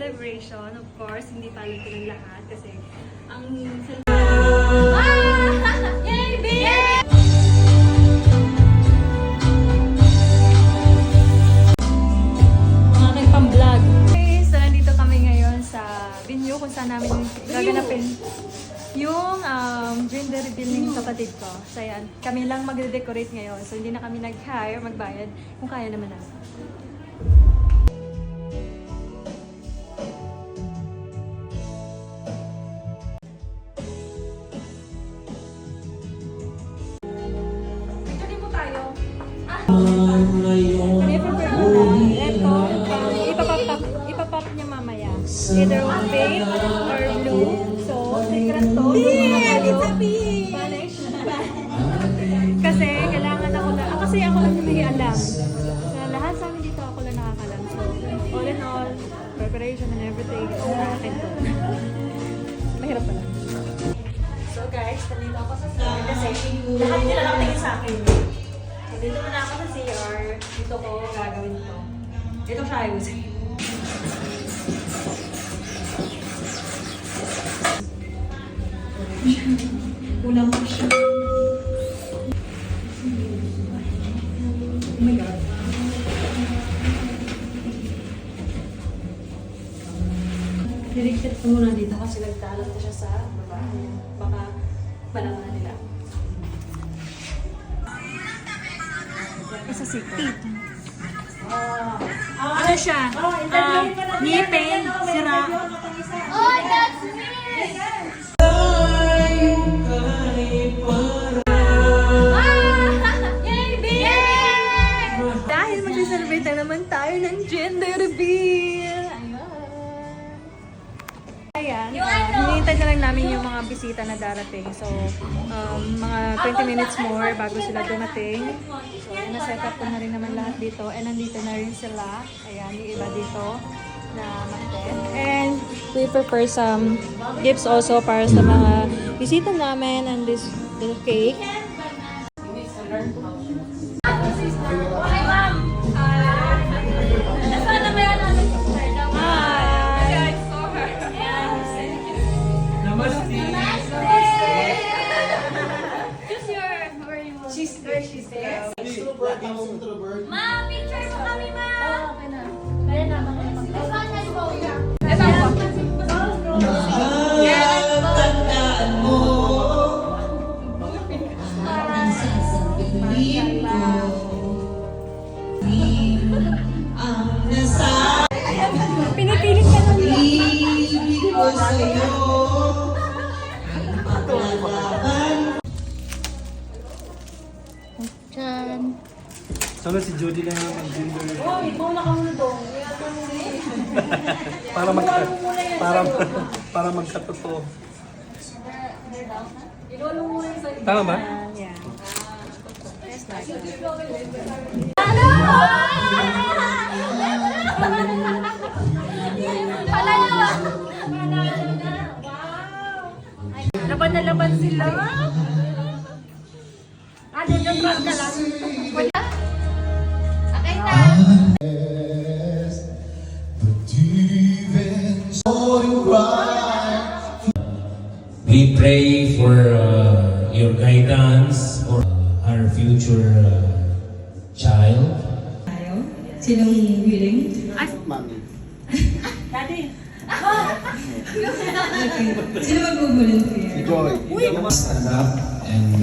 celebration. Of course, hindi pala ito ng lahat kasi ang Yay, babe! Mga aking pang-vlog. Okay, so nandito kami ngayon sa venue kung saan namin gaganapin yung gender reveal ng kapatid ko. So yan, kami lang magde-decorate ngayon. So hindi na kami nag-hire, magbayad kung kaya naman namin. Kami-prepare ko na. Ito, ipapop niya mamaya. Either vape or blue. So, secret to. Spanish. Kasi, kailangan ako lang. Kasi ako lang yung may alam. Sa lahat sa amin dito, ako lang nakakalam. So, all in all, preparation and everything, sa akin to. Mahirap pala. So guys, nandito ako sa CR kasi lahat nila nakatingin sa akin. Dito na ako sa CR. Dito ko gagawin ito. Ito siya ayusin. Ulang ko siya. Oh my God. Dirikit ko muna dito kasi nagtalat na siya sa baba. Baka panahon na nila. Isa si Tito. Ano siya? Ngipin, sira. Oh, that's me! Yay, babe! Dahil mag-celebrate na naman tayo ng gender reveal. Ayan. Hinihintay na lang namin yung mga bisita na darating. So, mga 20 minutes more bago sila dumating. So, na-set up ko na rin naman lahat dito. And nandito na rin sila. Ayan, yung iba dito na mag-ten. And we prepare some gifts also para sa mga bisita namin. And this little cake. Hi, ma'am! Sana meron natin sa Stardom. Hi! I saw her. Who's your... Where are you? She's there. Ma'am, picture mo kami, ma'am! Okay na. Kaya na, Let's go. Let's go. Yeah, let's go. Pinipilit ka nun. Diyan. Sana si Jody lang ang mag-gender. Oh, ikaw na kang nudong. para magkatotoo. Ilolo mo rin sa Tama ba? Yeah. Yes, laban na laban sila. Dyan ka lang. Wala. Okay na. We pray for your guidance for our future child. Sinong willing? Daddy. Okay. Sino mag-volunteer? Stand up and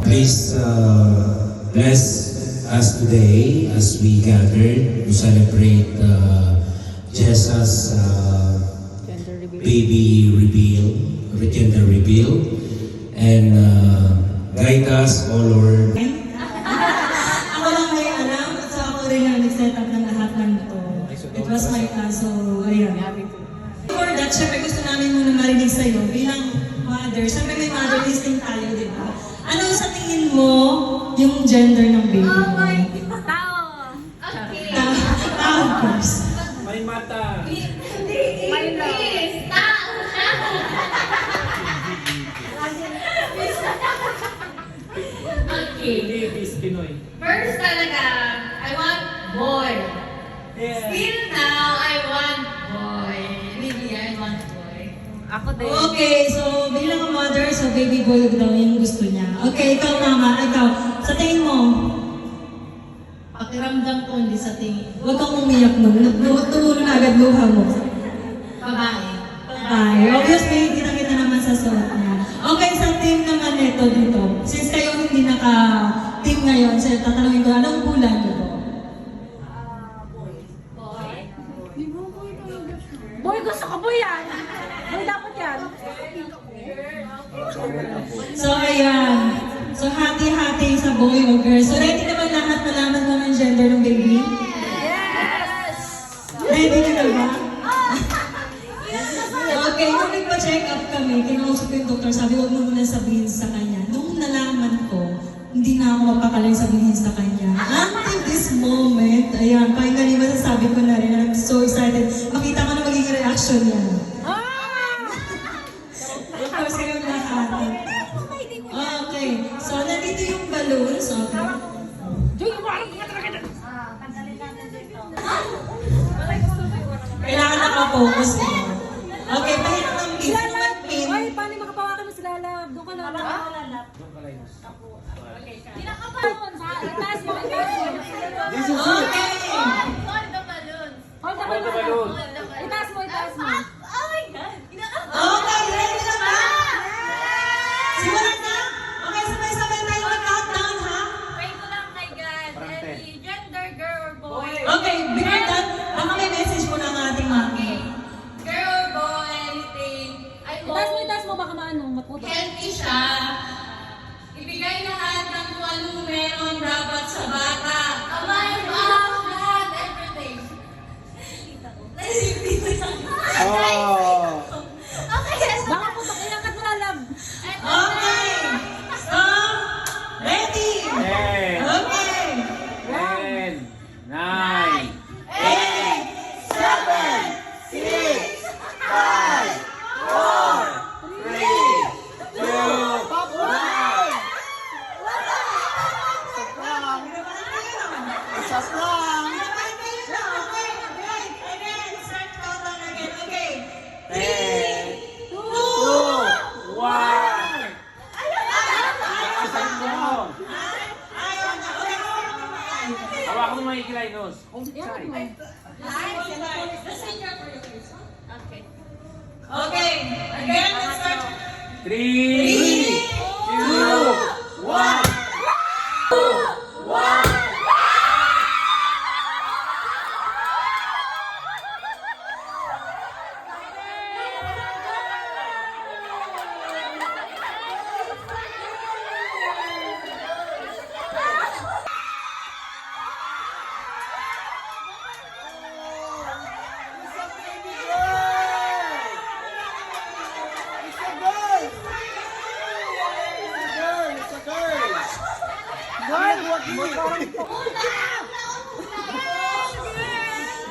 please bless us today as we gathered to celebrate Jesus' baby reveal, gender reveal, and guide us, O Lord. Ako lang may alam at so ako rin ang nag-set up ng lahat ng ito. It was my so ayun. For that, syempre gusto namin muna marinig sa'yo bilang mother. Syempre may mother listing tayo, di ba? Ano sa tingin mo yung gender ng baby mo? Tao. Okay. Tao, of course. May mata. My love. Tao. Okay. Davis Pinoy. First talaga, I want boy. Yeah. Still now, I want boy. Ako din. Okay, so bilang mother, so baby boy daw yung gusto niya. Okay, ikaw mama, ikaw. Sa tingin mo, pakiramdam ko hindi sa tingin. Huwag kang umiyak mo. Tumulo na agad luha mo. Babae. Babae. Obviously, kita-kita naman sa suot niya. Okay, sa team naman ito dito. Since kayo hindi naka-team ngayon, so tatanungin ko, anong bulan niyo po? Boy, gusto ko boy yan. Boy, dapat yan. So, ayan. So, hati-hati sa boy o girl. So, ready naman lahat malaman mo ang gender ng baby? Yes! Ready ka na ba? Okay, nung nagpa-check up kami, kinausap ko yung doktor, sabi, huwag mo muna sabihin sa kanya. Nung nalaman ko, hindi na ako mapakaling sabihin sa kanya. Until this moment, ayan, finally masasabi ko na rin, I'm so excited. Makita ko na magiging reaction niya. Tapos yung lahat. Okay, so nandito yung balloons, okay? Kailangan naka-focus ko. Okay, pahirap ng pin. Pin. Ay, paano makapawakan mo sila, love? Doon ka lang. Pinakabawon sa itaas mo, itaas mo. Okay. Hold the balloon. Hold the balloon. Itaas mo, itaas mo. Oh my God! Okay, ready na ba? Simulan na? Okay, sabay-sabay tayo mag-countdown, ha? Pray ko lang kay God. Any gender, girl or boy. Okay, before that, baka may message po ng ating mga. Girl or boy, anything. I hope Itaas mo, baka maano, maputo. healthy siya. Ibigay lahat ng kung anong meron dapat sa bata. Kamay, mouth, lahat, everything. Oh! Okay, Baka puto, iangkat mo na, love. Okay, stop, ready. 10, Okay. 10, 9, 2, hawakan mo makikilay nose. Hold it tight. Okay, again, let's start. 3, 2, 1.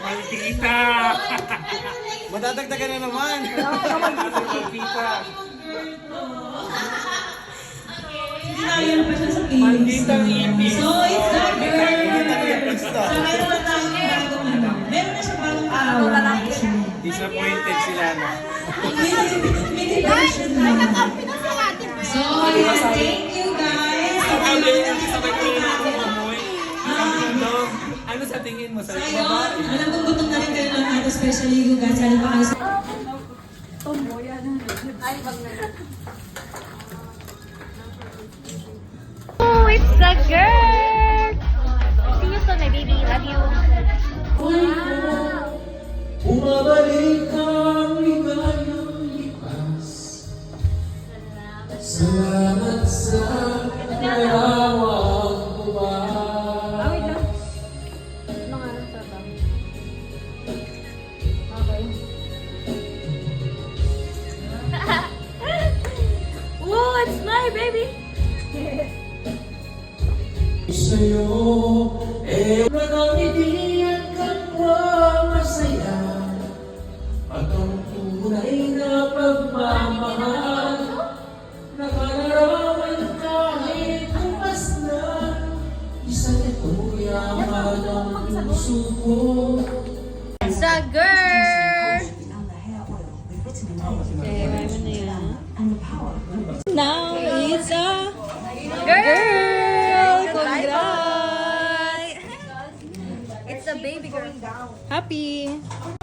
Maldita! Madadagdagan na naman. Maldita! Sinayan pa siya sa feelings. Malditang ipis. So, it's that girl. So, meron na tayong bagong ano. Meron na siya bagong arawan. Actually. Disappointed sila na. Mini version na. So, yeah, thank you guys. So, Sabi ayun, niya, sabay ko yung kumoy. Ano sa tingin mo? Sa so, ayun, alam kong gutom na rin kayo lahat, especially you guys. Alam ba kayo sa... Oh, it's the girl! See you soon, my baby. Love you. Umabalik ang ligayang lipas. Salamat sa karawang buwan. Awit lang. Mga anong trabaho. Okay. Oh, it's my baby. Sa'yo, manangiti at kapwa masaya. At ang tunay na pagmamahal, nakalarawan kahit bukas na. Isang ito yaman ang puso ko. It's the girl. Yeah. Happy!